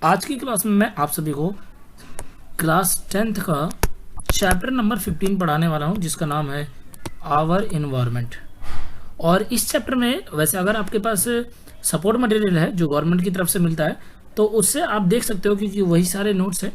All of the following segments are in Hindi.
आज की क्लास में मैं आप सभी को क्लास 10th का चैप्टर नंबर 15 पढ़ाने वाला हूं, जिसका नाम है आवर इन्वायरमेंट। और इस चैप्टर में वैसे अगर आपके पास सपोर्ट मटेरियल है जो गवर्नमेंट की तरफ से मिलता है तो उससे आप देख सकते हो, क्योंकि वही सारे नोट्स हैं।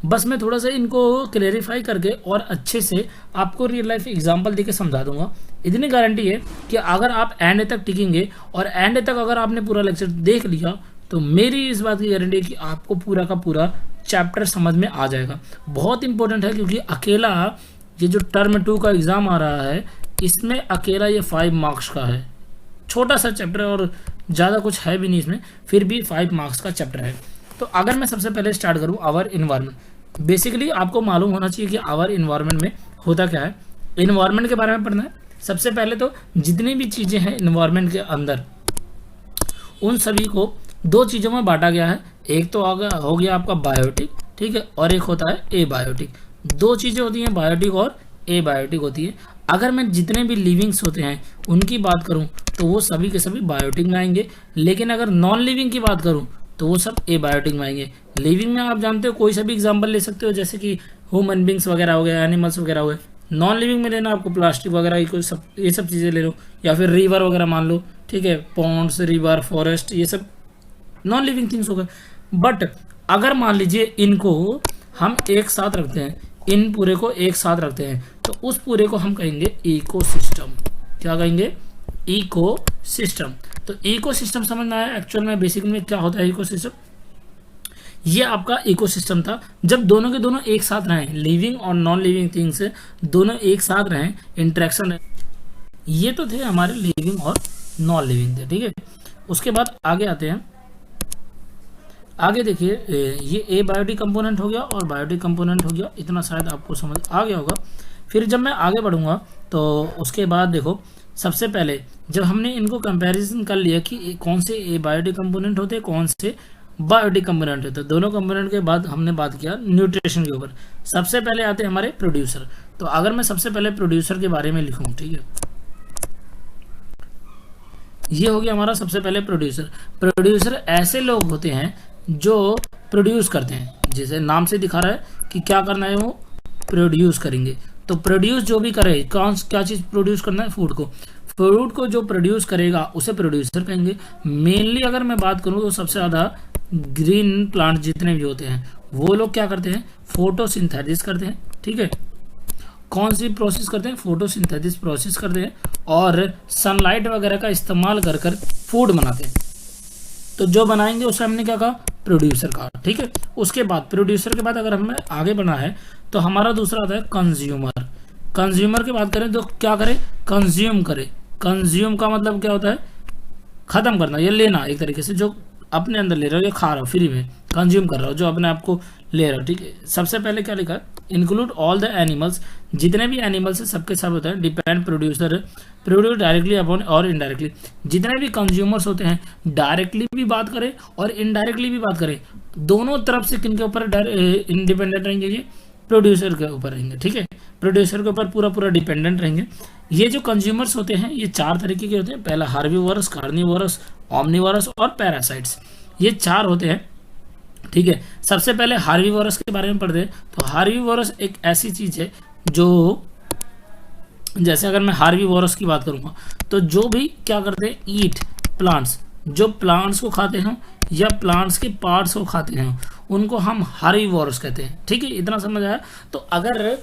बस मैं थोड़ा सा इनको क्लेरिफाई करके और अच्छे से आपको रियल लाइफ एग्जांपल देके समझा दूंगा। इतनी गारंटी है कि अगर आप एंड तक टिकेंगे और एंड तक अगर आपने पूरा लेक्चर देख लिया तो मेरी इस बात की गारंटी है कि आपको पूरा का पूरा चैप्टर समझ में आ जाएगा। बहुत इंपॉर्टेंट है, क्योंकि अकेला ये जो टर्म 2 का एग्ज़ाम आ रहा है इसमें अकेला ये 5 मार्क्स का है। छोटा सा चैप्टर और ज़्यादा कुछ है भी नहीं इसमें, फिर भी 5 मार्क्स का चैप्टर है। तो अगर मैं सबसे पहले स्टार्ट करूँ आवर इन्वायरमेंट, बेसिकली आपको मालूम होना चाहिए कि आवर इन्वायरमेंट में होता क्या है। इन्वायरमेंट के बारे में पढ़ना है। सबसे पहले तो जितनी भी चीज़ें हैं इन्वायरमेंट के अंदर, उन सभी को दो चीज़ों में बांटा गया है। एक तो हो गया आपका बायोटिक, ठीक है, और एक होता है ए बायोटिक। दो चीज़ें होती हैं, बायोटिक और ए बायोटिक होती है। अगर मैं जितने भी लिविंग्स होते हैं उनकी बात करूं तो वो सभी के सभी बायोटिक में आएंगे, लेकिन अगर नॉन लिविंग की बात करूं तो वो सब ए बायोटिक में आएंगे। लिविंग में आप जानते हो कोई सा भी एग्जाम्पल ले सकते हो, जैसे कि ह्यूमन बींग्स वगैरह हो गए, एनिमल्स वगैरह हो गए। नॉन लिविंग में लेना आपको प्लास्टिक वगैरह ये सब चीज़ें ले लो, या फिर रिवर वगैरह मान लो, ठीक है, पॉन्ड्स, रिवर, फॉरेस्ट, ये सब नॉन लिविंग थिंग्स हो गए। बट अगर मान लीजिए इनको हम एक साथ रखते हैं, इन पूरे को एक साथ रखते हैं, तो उस पूरे को हम कहेंगे इकोसिस्टम। क्या कहेंगे? इकोसिस्टम। तो इकोसिस्टम समझ में आया एक्चुअल में बेसिक में क्या होता है इकोसिस्टम। ये आपका इकोसिस्टम था जब दोनों के दोनों एक साथ रहें, लिविंग और नॉन लिविंग थिंग्स दोनों एक साथ रहें, इंटरेक्शन रहे। ये तो थे हमारे लिविंग और नॉन लिविंग थे, ठीक है। उसके बाद आगे आते हैं। आगे देखिए, ये ए बायोटिक कंपोनेंट हो गया और बायोटिक कंपोनेंट हो गया, इतना शायद आपको समझ आ गया होगा। फिर जब मैं आगे बढ़ूंगा तो उसके बाद देखो, सबसे पहले जब हमने इनको कंपैरिजन कर लिया कि कौन से ए बायोटिक कंपोनेंट होते हैं, कौन से बायोटिक कंपोनेंट होते हैं, दोनों कंपोनेंट के बाद हमने बात किया न्यूट्रिशन के ऊपर। सबसे पहले आते हैं हमारे प्रोड्यूसर। तो अगर मैं सबसे पहले प्रोड्यूसर के बारे में लिखूँ, ठीक है, ये हो गया हमारा सबसे पहले प्रोड्यूसर। प्रोड्यूसर ऐसे लोग होते हैं जो प्रोड्यूस करते हैं, जैसे नाम से दिखा रहा है कि क्या करना है, वो प्रोड्यूस करेंगे। तो प्रोड्यूस जो भी करे, क्या चीज़ प्रोड्यूस करना है? फूड को। फूड को जो प्रोड्यूस करेगा उसे प्रोड्यूसर कहेंगे। मेनली अगर मैं बात करूँ तो सबसे ज़्यादा ग्रीन प्लांट जितने भी होते हैं वो लोग क्या करते हैं? फोटोसिंथेसिस करते हैं, ठीक है। कौन सी प्रोसेस करते हैं? फोटोसिंथेसिस प्रोसेस करते हैं और सनलाइट वगैरह का इस्तेमाल कर कर फूड बनाते हैं। तो जो बनाएंगे उसे हमने क्या कहा? प्रोड्यूसर कहा, ठीक है। उसके बाद प्रोड्यूसर के बाद अगर हमें आगे बढ़ना है तो हमारा दूसरा आता है कंज्यूमर। कंज्यूमर की बात करें तो क्या करे? कंज्यूम करे। कंज्यूम का मतलब क्या होता है? खत्म करना या लेना, एक तरीके से जो अपने अंदर ले रहा हो या खा रहा हो, फ्री में कंज्यूम कर रहा हो, जो अपने आप को ले रहा हो, ठीक है। सबसे पहले क्या लिखा है? इंक्लूड ऑल द एनिमल्स, जितने भी एनिमल्स है सबके सब होता है depend producer, produce directly upon और इनडायरेक्टली। जितने भी कंज्यूमर्स होते हैं डायरेक्टली भी बात करें और इनडायरेक्टली भी बात करें, दोनों तरफ से किन के ऊपर इंडिपेंडेंट रहेंगे? ये प्रोड्यूसर के ऊपर रहेंगे, ठीक है। प्रोड्यूसर के ऊपर पूरा डिपेंडेंट रहेंगे। ये जो कंज्यूमर्स होते हैं ये 4 तरीके के होते हैं। पहला हार्बीवोरस, कार्निवोरस, ओमनीवोरस और पैरासाइट्स, ये 4 होते हैं, ठीक है। सबसे पहले हार्बीवोरस के बारे में पढ़ते हैं। तो हार्बीवोरस एक ऐसी चीज है जो, जैसे अगर मैं हार्बीवोरस की बात करूंगा तो जो भी क्या करते हैं? ईट प्लांट्स, जो प्लांट्स को खाते हैं या प्लांट्स के पार्ट्स को खाते हैं उनको हम हार्बीवोरस कहते हैं, ठीक है। इतना समझ आया? तो अगर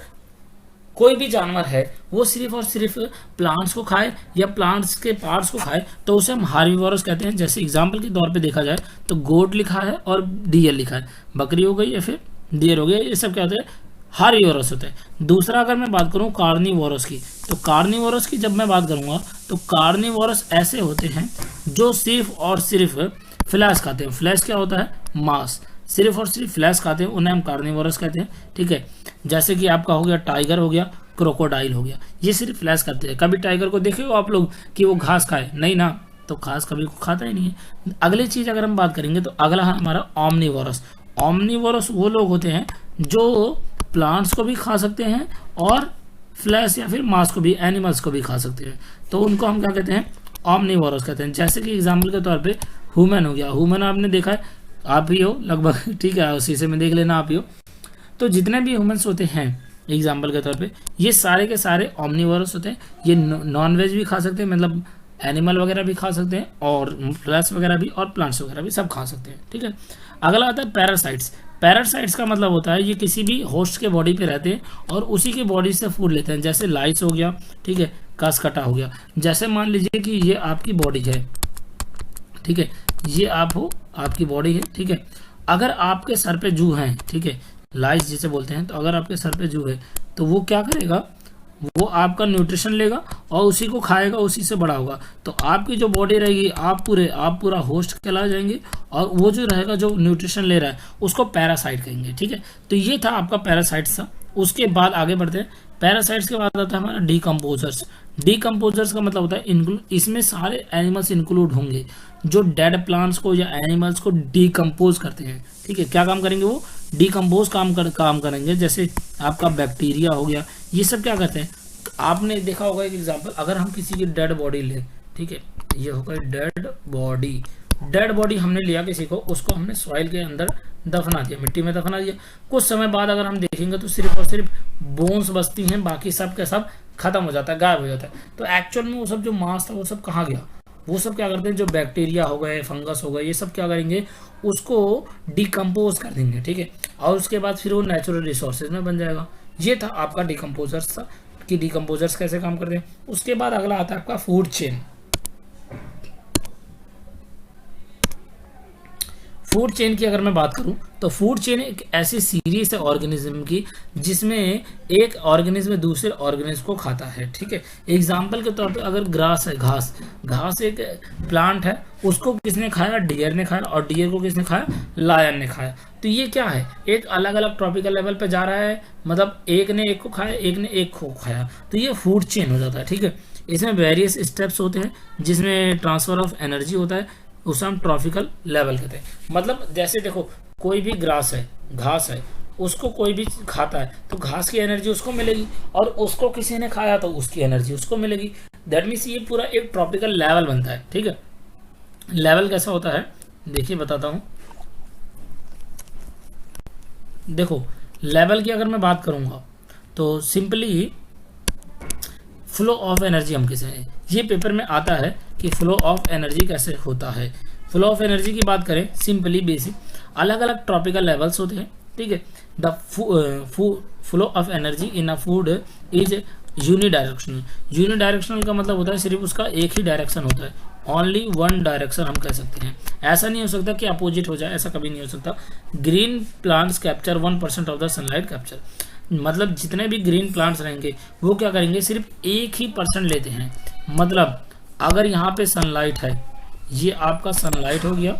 कोई भी जानवर है वो सिर्फ और सिर्फ प्लांट्स को खाए या प्लांट्स के पार्ट्स को खाए तो उसे हम हार्बीवोरस कहते हैं। जैसे एग्जांपल के तौर पे देखा जाए तो गोट लिखा है और डियर लिखा है, बकरी हो गई या फिर डियर हो गया, ये सब क्या होते हैं? हार्बीवोरस होते हैं। दूसरा अगर मैं बात करूं कार्निवोरस की, तो कार्निवोरस की जब मैं बात करूंगा तो कार्निवोरस ऐसे होते हैं जो सिर्फ और सिर्फ फ्लैश खाते हैं। फ्लैश क्या होता है? मांस। सिर्फ और सिर्फ फ्लैश खाते हैं, उन्हें हम कार्निवोरस कहते हैं, ठीक है। जैसे कि आपका हो गया टाइगर, हो गया क्रोकोडाइल, हो गया, ये सिर्फ फ्लैश खाते हैं। कभी टाइगर को देखे हो आप लोग कि वो घास खाए? नहीं ना, तो घास कभी को खाता ही नहीं है। अगली चीज अगर हम बात करेंगे तो अगला है हमारा ओमनीवोरस। ओमनीवोरस वो लोग होते हैं जो प्लांट्स को भी खा सकते हैं और फ्लैश या फिर मांस को भी, एनिमल्स को भी खा सकते हैं, तो उनको हम क्या कहते हैं? ओमनीवोरस कहते हैं। जैसे कि एग्जाम्पल के तौर पे ह्यूमन हो गया। ह्यूमन आपने देखा है आप ही हो लगभग, ठीक है, उसी से मैं देख लेना आप ही हो। तो जितने भी ह्यूमंस होते हैं एग्जाम्पल के तौर पे, ये सारे के सारे ऑमनीवोरस होते हैं। ये नॉन वेज भी खा सकते हैं, मतलब एनिमल वगैरह भी खा सकते हैं, और फ्लैश वगैरह भी, और प्लांट्स वगैरह भी सब खा सकते हैं, ठीक है। अगला आता है पैरासाइट्स। पैरासाइट्स का मतलब होता है ये किसी भी होस्ट के बॉडी पे रहते हैं और उसी की बॉडी से फूड लेते हैं, जैसे लाइस हो गया, ठीक है, कास्कटा हो गया। जैसे मान लीजिए कि ये आपकी बॉडी है, ठीक है, ये आप हो, आपकी बॉडी है, ठीक है। अगर आपके सर पे जू है, ठीक है, लाइस जिसे बोलते हैं, तो अगर आपके सर पे जू है तो वो क्या करेगा, वो आपका न्यूट्रिशन लेगा और उसी को खाएगा, उसी से बड़ा होगा। तो आपकी जो बॉडी रहेगी, आप पूरा होस्ट कहला जाएंगे, और वो जो रहेगा जो न्यूट्रिशन ले रहा है उसको पैरासाइट कहेंगे, ठीक है। तो ये था आपका पैरासाइट्स था। उसके बाद आगे बढ़ते हैं। पैरासाइट्स के बाद आता है हमारा डीकम्पोजर्स। डीकम्पोजर्स का मतलब होता है इसमें सारे एनिमल्स इंक्लूड होंगे जो डेड प्लांट्स को या एनिमल्स को डीकम्पोज करते हैं, ठीक है। क्या काम करेंगे, वो डीकम्पोज काम करेंगे। जैसे आपका बैक्टीरिया हो गया, ये सब क्या करते हैं, आपने देखा होगा एक एग्जांपल, अगर हम किसी की डेड बॉडी लें, ठीक है, ये होगा डेड बॉडी हमने लिया किसी को, उसको हमने सॉइल के अंदर दफना दिया, मिट्टी में दफना दिया। कुछ समय बाद अगर हम देखेंगे तो सिर्फ और सिर्फ बोन्स बचती हैं, बाकी सब के सब खत्म हो जाता है, गायब हो जाता है। तो एक्चुअल में वो सब जो मांस था वो सब कहाँ गया, वो सब क्या करते हैं, जो बैक्टीरिया हो गए, फंगस हो गए, ये सब क्या करेंगे, उसको डिकम्पोज कर देंगे, ठीक है, और उसके बाद फिर वो नेचुरल रिसोर्सेज में बन जाएगा। ये था आपका डिकम्पोजर्स था कि डिकम्पोजर्स कैसे काम करते हैं। उसके बाद अगला आता है आपका फूड चेन। फूड चेन की अगर मैं बात करूं तो फूड चेन एक ऐसी सीरीज है ऑर्गेनिज्म की जिसमें एक ऑर्गेनिज्म दूसरे ऑर्गेनिज्म को खाता है, ठीक है। एग्जांपल के तौर पे अगर ग्रास है, घास एक प्लांट है, उसको किसने खाया, डियर ने खाया, और डियर को किसने खाया, लायन ने खाया। तो ये क्या है, एक अलग अलग ट्रॉपिकल लेवल पे जा रहा है, मतलब एक ने एक को खाया, एक ने एक को खाया, तो ये फूड चेन हो जाता है, ठीक है। इसमें वेरियस स्टेप्स होते हैं जिसमें ट्रांसफर ऑफ एनर्जी होता है, उसे हम ट्रॉपिकल लेवल कहते हैं। मतलब जैसे देखो, कोई भी ग्रास है, घास है, उसको कोई भी खाता है तो घास की एनर्जी उसको मिलेगी, और उसको किसी ने खाया तो उसकी एनर्जी उसको मिलेगी। दैट मीन्स ये पूरा एक ट्रॉपिकल लेवल बनता है, ठीक है। लेवल कैसा होता है, देखिए बताता हूं। देखो लेवल की अगर मैं बात करूंगा तो सिंपली फ्लो ऑफ एनर्जी हम किसे हैं, ये पेपर में आता है कि फ्लो ऑफ एनर्जी कैसे होता है। फ्लो ऑफ एनर्जी की बात करें, सिंपली बेसिक अलग अलग ट्रॉपिकल लेवल्स होते हैं, ठीक है। The flow of energy in a food is unidirectional. Unidirectional का मतलब होता है सिर्फ उसका एक ही डायरेक्शन होता है, ओनली वन डायरेक्शन हम कह सकते हैं। ऐसा नहीं हो सकता कि अपोजिट हो जाए, ऐसा कभी नहीं हो सकता। Green plants capture 1% of the sunlight capture, मतलब जितने भी ग्रीन प्लांट्स रहेंगे वो क्या करेंगे, सिर्फ 1% लेते हैं। मतलब अगर यहाँ पे सनलाइट है, ये आपका सनलाइट हो गया,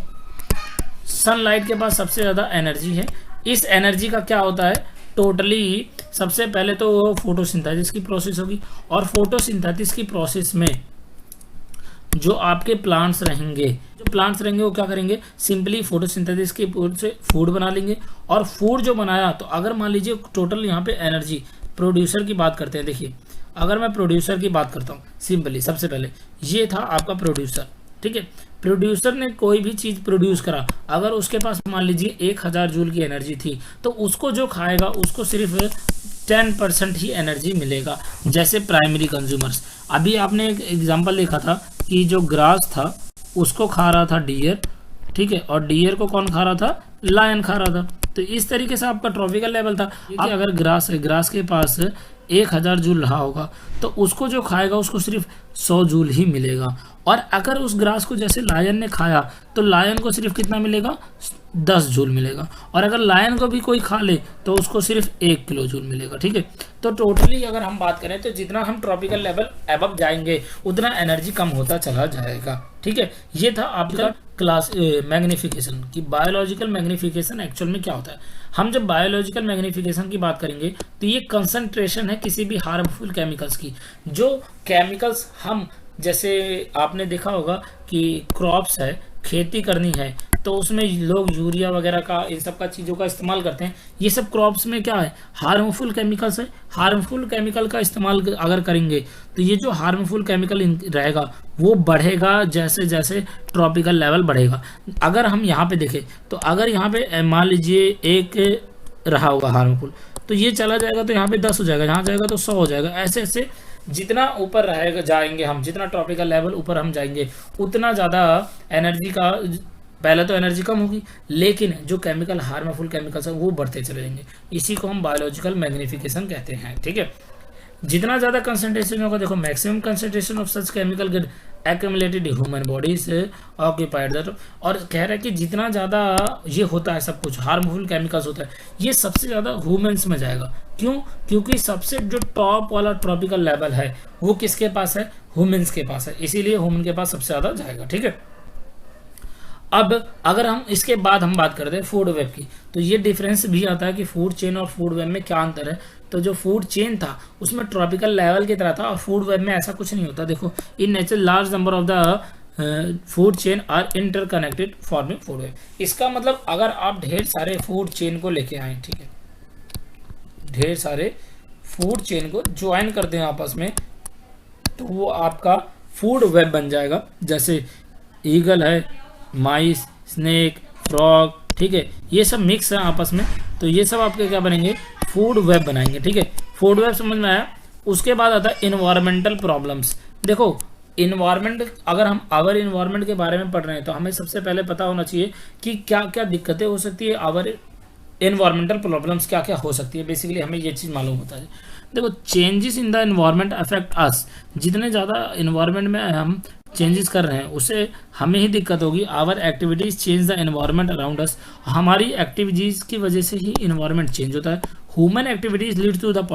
सनलाइट के पास सबसे ज़्यादा एनर्जी है। इस एनर्जी का क्या होता है, टोटली सबसे पहले तो फोटोसिंथेसिस की प्रोसेस होगी, और फोटोसिंथेसिस की प्रोसेस में जो आपके प्लांट्स रहेंगे वो क्या करेंगे, सिंपली फोटोसिंथेसिस की से फूड बना लेंगे। और फूड जो बनाया, तो अगर मान लीजिए टोटल यहाँ पे एनर्जी, प्रोड्यूसर की बात करते हैं। देखिए अगर मैं प्रोड्यूसर की बात करता हूँ, सिंपली सबसे पहले ये था आपका प्रोड्यूसर, ठीक है। प्रोड्यूसर ने कोई भी चीज़ प्रोड्यूस करा, अगर उसके पास मान लीजिए 1000 जूल की एनर्जी थी, तो उसको जो खाएगा उसको सिर्फ 10% ही एनर्जी मिलेगा। जैसे प्राइमरी कंज्यूमर्स, अभी आपने एक एग्जांपल देखा था कि जो ग्रास था उसको खा रहा था डियर, ठीक है, और डियर को कौन खा रहा था, लायन खा रहा था। तो इस तरीके से आपका ट्रॉपिकल लेवल था कि अगर ग्रास है, ग्रास के पास 1000 जूल रहा होगा, तो उसको जो खाएगा उसको सिर्फ 100 जूल ही मिलेगा। और अगर उस ग्रास को जैसे लायन ने खाया तो लायन को सिर्फ कितना मिलेगा, 10 जूल मिलेगा। और अगर लायन को भी कोई खा ले तो उसको सिर्फ 1 किलो जूल मिलेगा, ठीक है। तो टोटली अगर हम बात करें तो जितना हम ट्रॉपिकल लेवल एबव जाएंगे उतना एनर्जी कम होता चला जाएगा, ठीक है। ये था आपका क्लास मैग्निफिकेशन की बायोलॉजिकल मैग्निफिकेशन एक्चुअल में क्या होता है। हम जब बायोलॉजिकल मैग्निफिकेशन की बात करेंगे तो ये कंसंट्रेशन है किसी भी हार्मफुल केमिकल्स की। जो केमिकल्स हम, जैसे आपने देखा होगा कि क्रॉप्स है, खेती करनी है, तो उसमें लोग यूरिया वगैरह का इन सब का चीज़ों का इस्तेमाल करते हैं। ये सब क्रॉप्स में क्या है, हार्मफुल केमिकल्स है। हार्मफुल केमिकल का इस्तेमाल अगर करेंगे तो ये जो हार्मफुल केमिकल रहेगा वो बढ़ेगा जैसे जैसे ट्रॉपिकल लेवल बढ़ेगा। अगर हम यहाँ पे देखें तो अगर यहाँ पे मान लीजिए एक रहा होगा हार्मफुल, तो ये चला जाएगा तो यहाँ पे 10 हो जाएगा, यहाँ जाएगा तो 100 हो जाएगा। ऐसे ऐसे जितना ऊपर रहेगा जाएंगे हम, जितना ट्रॉपिकल लेवल ऊपर हम जाएंगे उतना ज़्यादा एनर्जी का, पहले तो एनर्जी कम होगी, लेकिन जो केमिकल हार्मफुल केमिकल्स है वो बढ़ते चले जाएंगे। इसी को हम बायोलॉजिकल मैग्निफिकेशन कहते हैं। ठीक है, जितना ज़्यादा कंसंट्रेशन होगा, देखो maximum concentration of such chemical get accumulated human body से ऑक्यूपाइड दैट, और कह रहा है कि जितना ज़्यादा ये होता है सब कुछ हार्मफुल केमिकल्स होता है ये सबसे ज़्यादा ह्यूमन्स में जाएगा। क्यों? क्योंकि सबसे जो टॉप वाला ट्रॉपिकल लेवल है वो किसके पास है, ह्यूमन्स के पास है, इसीलिए ह्यूमन के पास सबसे ज़्यादा जाएगा। ठीक है, अब अगर हम इसके बाद हम बात करते हैं फूड वेब की, तो ये डिफरेंस भी आता है कि फूड चेन और फूड वेब में क्या अंतर है। तो जो फूड चेन था उसमें ट्रॉपिकल लेवल की तरह था, और फूड वेब में ऐसा कुछ नहीं होता। देखो, in nature large number of the food chain are interconnected forming food web. इसका मतलब अगर आप ढेर सारे फूड चेन को लेके आए, ठीक है, ढेर सारे फूड चेन को ज्वाइन करते हैं आपस में, तो वो आपका फूड वेब बन जाएगा। जैसे ईगल है, माइस, स्नेक, फ्रॉग, ठीक है, ये सब मिक्स है आपस में, तो ये सब आपके क्या बनेंगे, फूड वेब बनाएंगे। ठीक है, फूड वेब समझ में आया। उसके बाद आता है इन्वायरमेंटल प्रॉब्लम्स। देखो, इन्वायरमेंट, अगर हम आवर इन्वायरमेंट के बारे में पढ़ रहे हैं तो हमें सबसे पहले पता होना चाहिए कि क्या क्या दिक्कतें हो सकती है, आवर इन्वायरमेंटल प्रॉब्लम्स क्या क्या हो सकती है। बेसिकली हमें ये चीज़ मालूम होता है। देखो, changes in the environment affect us. जितने ज़्यादा इन्वायरमेंट में हम चेंजेस कर रहे हैं उससे हमें ही दिक्कत होगी। Our activities change the environment around us. हमारी एक्टिविटीज की वजह से ही एनवायरनमेंट चेंज होता है। Human activities lead to the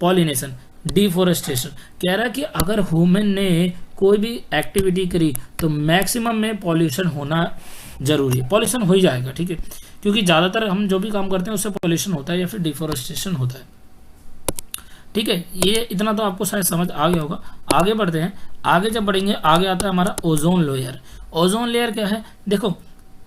pollination, deforestation. कह रहा है कि अगर ह्यूमन ने कोई भी एक्टिविटी करी तो मैक्सिमम में पॉल्यूशन होना जरूरी है, पॉल्यूशन हो ही जाएगा। ठीक है, क्योंकि ज़्यादातर हम जो भी काम करते हैं उससे पॉल्यूशन होता है या फिर डिफोरेस्टेशन होता है। ठीक है, ये इतना तो आपको शायद समझ आ गया होगा। आगे बढ़ते हैं। आगे जब बढ़ेंगे, आगे आता है हमारा ओजोन लेयर। ओजोन लेयर क्या है? देखो,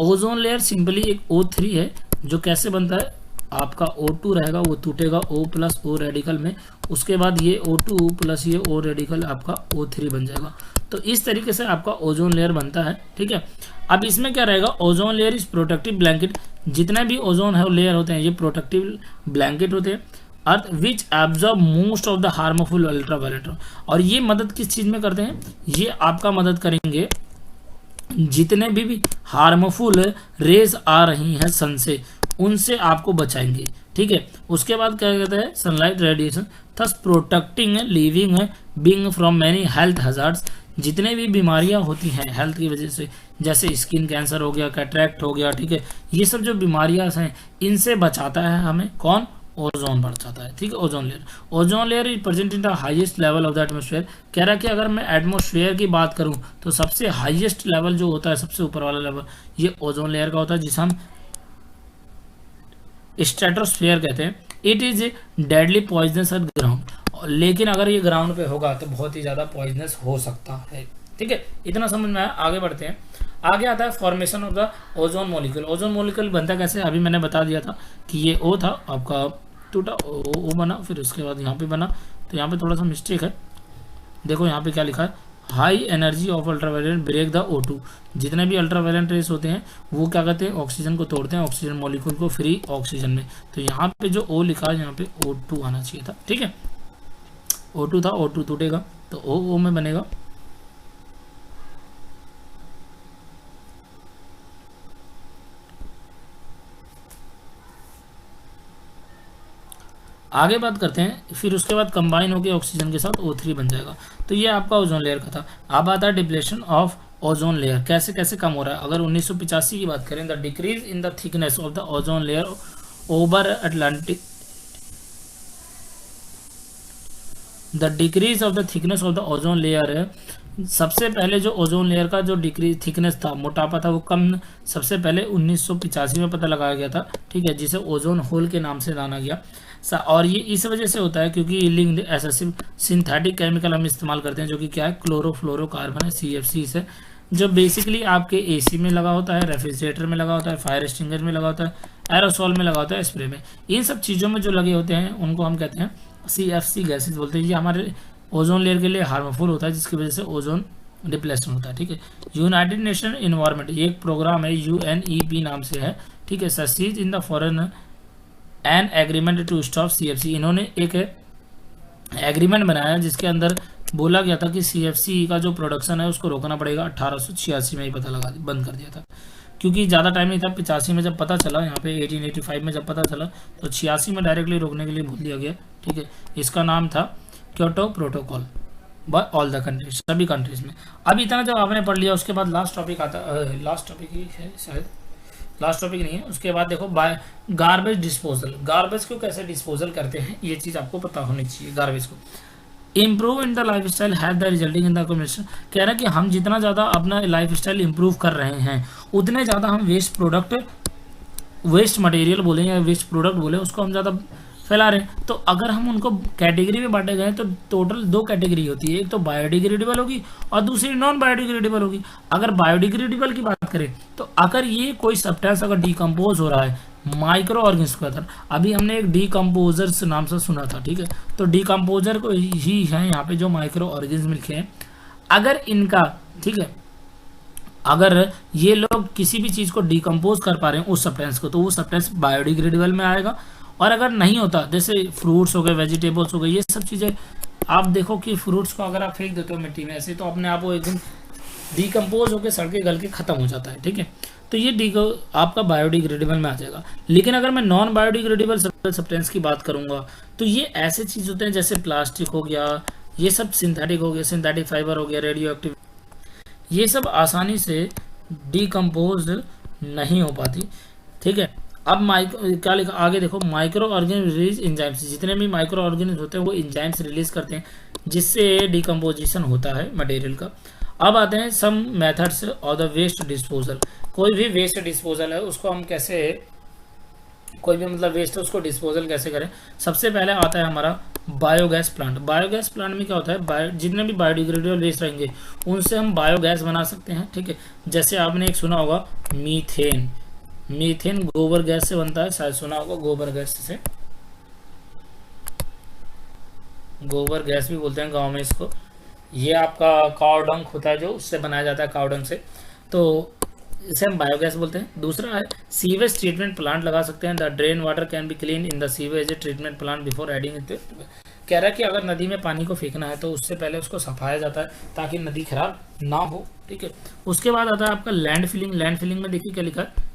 ओजोन लेयर सिंपली एक O3 है, जो कैसे बनता है, आपका O2 रहेगा, वो टूटेगा O प्लस O रेडिकल में, उसके बाद ये O2 प्लस ये O रेडिकल आपका O3 बन जाएगा। तो इस तरीके से आपका ओजोन लेयर बनता है। ठीक है, अब इसमें क्या रहेगा, ozone layer is protective blanket. जितने भी ओजोन है लेयर होते हैं ये प्रोटेक्टिव ब्लैंकेट होते हैं। Earth which absorb most of the harmful ultraviolet. और ये मदद किस चीज़ में करते हैं, ये आपका मदद करेंगे जितने भी हार्मफुल रेज आ रही हैं सन से, उनसे आपको बचाएंगे। ठीक है, उसके बाद क्या कहते हैं, sunlight radiation, thus protecting living being from many health hazards. जितने भी बीमारियां होती हैं हेल्थ की वजह से, जैसे स्किन कैंसर हो गया, कैटरेक्ट हो गया, ठीक है, ये सब जो बीमारियां हैं इनसे बचाता है हमें कौन, ओजोन बढ़ जाता है। ठीक है, ozone layer. Ozone layer is present in the highest level of the atmosphere. कह रहा है कि अगर मैं एटमॉस्फेयर की बात करूं तो सबसे हाईएस्ट लेवल जो होता है, सबसे ऊपर वाला लेवल, ये ओजोन लेयर का होता है, जिसे हम स्ट्रेटोस्फेयर कहते हैं। It is deadly poisonous eight ground, लेकिन अगर ये ग्राउंड पे होगा तो बहुत ही ज्यादा पॉइजनस हो सकता है। ठीक है, इतना समझ में आया। आगे बढ़ते हैं। आगे आता है formation of the ozone molecule. Ozone molecule बनता कैसे, अभी मैंने बता दिया था कि ये O था आपका, टूटा O बना, फिर उसके बाद यहाँ पे बना, तो यहाँ पे थोड़ा सा मिस्टेक है। देखो यहाँ पे क्या लिखा है, high energy of ultraviolet break the O2। जितने भी अल्ट्रावायलेट रेस होते हैं वो क्या कहते हैं, ऑक्सीजन को तोड़ते हैं, ऑक्सीजन मॉलिक्यूल को फ्री ऑक्सीजन में। तो यहाँ पे जो O लिखा है यहाँ पे O2 आना चाहिए था। ठीक है, O2 था, O2 टूटेगा तो O में बनेगा। आगे बात करते हैं, फिर उसके बाद कंबाइन होकर ऑक्सीजन के साथ O3 बन जाएगा। तो ये आपका ओजोन लेयर का था। अब आता है डिप्लेशन ऑफ ओजोन लेयर, कैसे कैसे कम हो रहा है। अगर 1985 की बात करें, the decrease in the thickness of the ozone layer over Atlantic, the decrease of the thickness of the ozone layer. सबसे पहले जो ओजोन लेयर का जो डिक्रीज थिकनेस था, मोटापा था, वो कम सबसे पहले 1985 में पता लगाया गया था। ठीक है, जिसे ओजोन होल के नाम से जाना गया। और ये इस वजह से होता है क्योंकि लिंक्ड एसेसिव सिंथेटिक केमिकल हम इस्तेमाल करते हैं, जो कि क्या है, क्लोरोफ्लोरोकार्बन है, CFC से, जो बेसिकली आपके एसी में लगा होता है, रेफ्रिजरेटर में लगा होता है, फायर एक्सटिंग्विशर में लगा होता है, एरोसॉल में लगा होता है, स्प्रे में, इन सब चीज़ों में जो लगे होते हैं उनको हम कहते हैं CFC गैसेज बोलते हैं। ये हमारे ओजोन लेयर के लिए हार्मफुल होता है, जिसकी वजह से ओजोन डिप्लेशन होता है। ठीक है, यूनाइटेड नेशन इन्वायरमेंट ये एक प्रोग्राम है, UNEP नाम से है। ठीक है, societies in the foreign an agreement to stop CFC। इन्होंने एक एग्रीमेंट बनाया जिसके अंदर बोला गया था कि CFC का जो प्रोडक्शन है उसको रोकना पड़ेगा। 1886 में ही पता लगा बंद कर दिया था, क्योंकि ज़्यादा टाइम नहीं था। 85 में जब पता चला, यहाँ पे 1885 में जब पता चला, तो 86 में डायरेक्टली रोकने के लिए बोल दिया गया। ठीक है, इसका नाम था Kyoto protocol by all the countries, सभी कंट्रीज में। अब इतना जब आपने पढ़ लिया, उसके बाद लास्ट टॉपिक आता, लास्ट टॉपिक ही है शायद, लास्ट टॉपिक नहीं है। उसके बाद देखो गार्बेज डिस्पोजल। गार्बेज को कैसे डिस्पोजल करते हैं ये चीज़ आपको पता होनी चाहिए। गार्बेज को improve in the life style have the resulting in the communication. कह रहा है कि हम जितना ज़्यादा अपना लाइफ स्टाइल इम्प्रूव कर रहे हैं, उतने ज़्यादा हम वेस्ट मटेरियल बोले या वेस्ट प्रोडक्ट बोले, उसको हम ज़्यादा फैला रहे हैं। तो अगर हम उनको कैटेगरी में बांटे गए तो टोटल 2 कैटेगरी होती है, एक तो बायोडिग्रेडेबल होगी और दूसरी नॉन बायोडिग्रेडेबल होगी। अगर बायोडिग्रेडेबल की बात करें तो अगर ये कोई सब्सटेंस अगर डिकम्पोज हो रहा है माइक्रो ऑर्गेनिज्म के अंदर, अभी हमने एक डिकम्पोजर नाम से सुना था। ठीक है, तो डिकम्पोजर को ही है यहाँ पे जो माइक्रो ऑर्गेनिज्म लिखे हैं। अगर इनका, ठीक है, अगर ये लोग किसी भी चीज़ को डिकम्पोज कर पा रहे हैं उस सब्सटेंस को, तो वो सब्सटेंस बायोडिग्रेडेबल में आएगा। और अगर नहीं होता, जैसे फ्रूट्स हो गए, वेजिटेबल्स हो गए, ये सब चीज़ें आप देखो कि फ्रूट्स को अगर आप फेंक देते हो मिट्टी में ऐसे, तो अपने आप वो एकदम डिकम्पोज होकर सड़ के गल के ख़त्म हो जाता है। ठीक है, तो ये आपका बायोडिग्रेडेबल में आ जाएगा। लेकिन अगर मैं नॉन बायोडिग्रेडेबल सब्सटेंस की बात करूंगा तो ये ऐसे चीज़ होते हैं जैसे प्लास्टिक हो गया, ये सब सिंथेटिक हो गया, सिंथेटिक फाइबर हो गया, रेडियो एक्टिव, ये सब आसानी से डिकम्पोज नहीं हो पाती। ठीक है, अब क्या लिखा आगे देखो, माइक्रो ऑर्गेनिज्म रिलीज एंजाइम्स। जितने भी माइक्रो ऑर्गेनिज्म होते हैं वो एंजाइम्स रिलीज करते हैं जिससे डिकम्पोजिशन होता है मटेरियल का। अब आते हैं some methods of the waste disposal. कोई भी वेस्ट डिस्पोजल है उसको हम कैसे, कोई भी मतलब वेस्ट है उसको डिस्पोजल कैसे करें। सबसे पहले आता है हमारा बायोगैस प्लांट। बायोगैस प्लांट में क्या होता है, जितने भी बायोडिग्रेडेबल वेस्ट रहेंगे उनसे हम बायोगैस बना सकते हैं। ठीक है, जैसे आपने एक सुना होगा मीथेन। मीथेन गोबर गैस से बनता है, शायद सुना होगा, गोबर गैस से, गोबर गैस भी बोलते हैं गांव में इसको। ये आपका काव डंक होता है जो, उससे बनाया जाता है काव डंक से, तो इसे हम बायोगैस बोलते हैं। दूसरा है सीवेज ट्रीटमेंट प्लांट लगा सकते हैं। The drain water can be clean in the sewage treatment plant before adding it. कह रहा है कि अगर नदी में पानी को फेंकना है तो उससे पहले उसको सफाया जाता है ताकि नदी खराब ना हो। ठीक है, उसके बाद आता है आपका लैंड फिलिंग। लैंड फिलिंग में देखिए क्या लिखा है,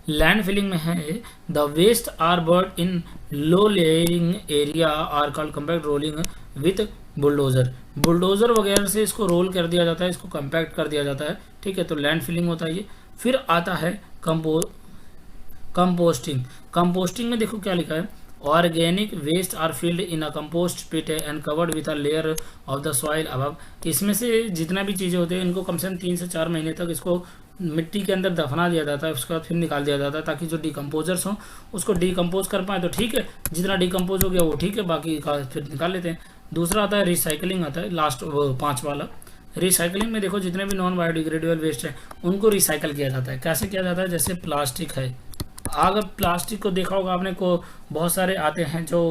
लैंड फिलिंग में है the waste are buried in low layering area are called compact rolling with bulldozer. Bulldozer वगैरह से इसको रोल कर दिया जाता है, इसको कम्पैक्ट कर दिया जाता है। ठीक है, तो लैंड फिलिंग होता है ये। फिर आता है कंपोस्टिंग। कंपोस्टिंग में देखो क्या लिखा है, organic waste are filled in a compost pit and covered with a layer of the soil above. इसमें से जितना भी चीज़ें होती हैं इनको कम से कम 3 से 4 महीने तक इसको मिट्टी के अंदर दफना दिया जाता है, उसके बाद फिर निकाल दिया जाता है ताकि जो डिकम्पोजर्स हों उसको डिकम्पोज कर पाए। तो ठीक है, जितना डिकम्पोज हो गया वो ठीक है, बाकी का फिर निकाल लेते हैं। दूसरा आता है रिसाइकलिंग, आता है लास्ट 5 वाला। रिसाइकलिंग में देखो जितने भी नॉन बायोडिग्रेडेबल वेस्ट है उनको रिसाइकल किया जाता है। कैसे किया जाता है, जैसे प्लास्टिक है, अगर प्लास्टिक को देखा होगा आपने को बहुत सारे आते हैं जो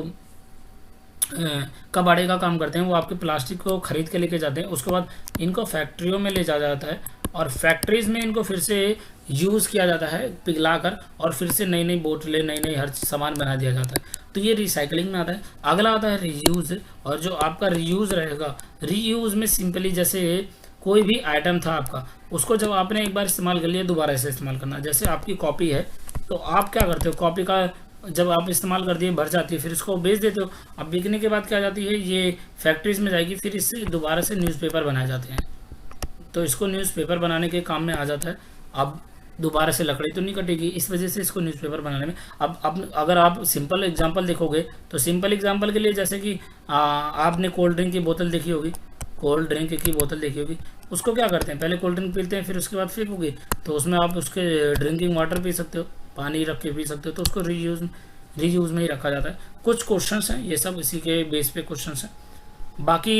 कबाड़े का काम करते हैं, वो आपके प्लास्टिक को खरीद के लेके जाते हैं, उसके बाद इनको फैक्ट्रियों में ले जाया जाता है और फैक्ट्रीज में इनको फिर से यूज़ किया जाता है पिघलाकर, और फिर से नई नई बोतलें नई नई हर सामान बना दिया जाता है। तो ये रिसाइकलिंग में आता है। अगला आता है रीयूज़, और जो आपका रीयूज़ रहेगा, रीयूज़ में सिंपली जैसे कोई भी आइटम था आपका, उसको जब आपने एक बार इस्तेमाल कर लिया दोबारा से इस्तेमाल करना। जैसे आपकी कॉपी है तो आप क्या करते हो, कॉपी का जब आप इस्तेमाल कर दिए भर जाती है, फिर इसको बेच देते हो। अब बिकने के बाद क्या जाती है, ये फैक्ट्रीज में जाएगी, फिर इससे दोबारा से न्यूज़पेपर बनाए जाते हैं। तो इसको न्यूज़पेपर बनाने के काम में आ जाता है। अब दोबारा से लकड़ी तो नहीं कटेगी, इस वजह से इसको न्यूज़पेपर बनाने में। अब अगर आप सिंपल एग्जांपल देखोगे तो सिंपल एग्जांपल के लिए जैसे कि आपने कोल्ड ड्रिंक की बोतल देखी होगी, कोल्ड ड्रिंक की बोतल देखी होगी, उसको क्या करते हैं, पहले कोल्ड ड्रिंक पीते हैं, फिर उसके बाद फेंकोगे, तो उसमें आप उसके ड्रिंकिंग वाटर पी सकते हो, पानी रख के पी सकते हो, तो उसको रीयूज़ में ही रखा जाता है। कुछ क्वेश्चंस हैं, ये सब इसी के बेस पे क्वेश्चंस हैं। बाकी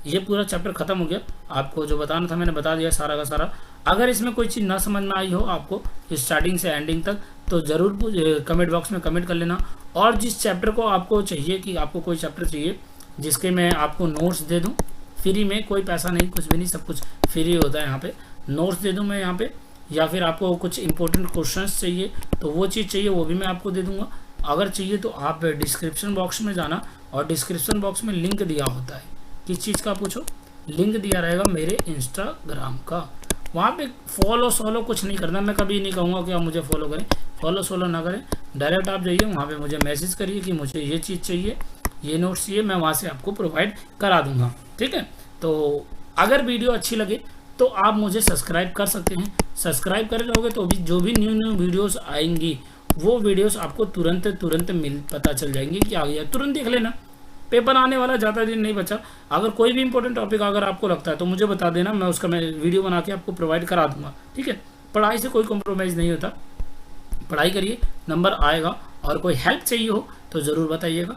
ये पूरा चैप्टर खत्म हो गया। आपको जो बताना था मैंने बता दिया सारा का सारा। अगर इसमें कोई चीज़ ना समझ में आई हो आपको स्टार्टिंग से एंडिंग तक, तो ज़रूर कमेंट बॉक्स में कमेंट कर लेना। और जिस चैप्टर को आपको चाहिए कि आपको कोई चैप्टर चाहिए जिसके मैं आपको नोट्स दे दूं फ्री में, कोई पैसा नहीं कुछ भी नहीं, सब कुछ फ्री होता है यहाँ पे, नोट्स दे दूं मैं यहाँ पे, या फिर आपको कुछ इंपॉर्टेंट क्वेश्चंस चाहिए तो वो चीज़ चाहिए वो भी मैं आपको दे दूंगा। अगर चाहिए तो आप डिस्क्रिप्शन बॉक्स में जाना, और डिस्क्रिप्शन बॉक्स में लिंक दिया होता है, किस चीज़ का पूछो, लिंक दिया रहेगा मेरे इंस्टाग्राम का। वहाँ पे फॉलो सोलो कुछ नहीं करना, मैं कभी नहीं कहूँगा कि आप मुझे फॉलो करें, फॉलो सोलो ना करें, डायरेक्ट आप जाइए वहाँ पे मुझे मैसेज करिए कि मुझे ये चीज़ चाहिए, ये नोट्स चाहिए, मैं वहाँ से आपको प्रोवाइड करा दूंगा। ठीक है, तो अगर वीडियो अच्छी लगे तो आप मुझे सब्सक्राइब कर सकते हैं। सब्सक्राइब कर लोगे तो भी जो भी न्यू वीडियोस आएंगी वो वीडियोस आपको तुरंत पता चल जाएंगी कि आ गया, तुरंत देख लेना। पेपर आने वाला ज़्यादा दिन नहीं बचा। अगर कोई भी इंपॉर्टेंट टॉपिक अगर आपको लगता है तो मुझे बता देना, मैं उसका वीडियो बना के आपको प्रोवाइड करा दूंगा। ठीक है, पढ़ाई से कोई कॉम्प्रोमाइज़ नहीं होता, पढ़ाई करिए, नंबर आएगा। और कोई हेल्प चाहिए हो तो ज़रूर बताइएगा।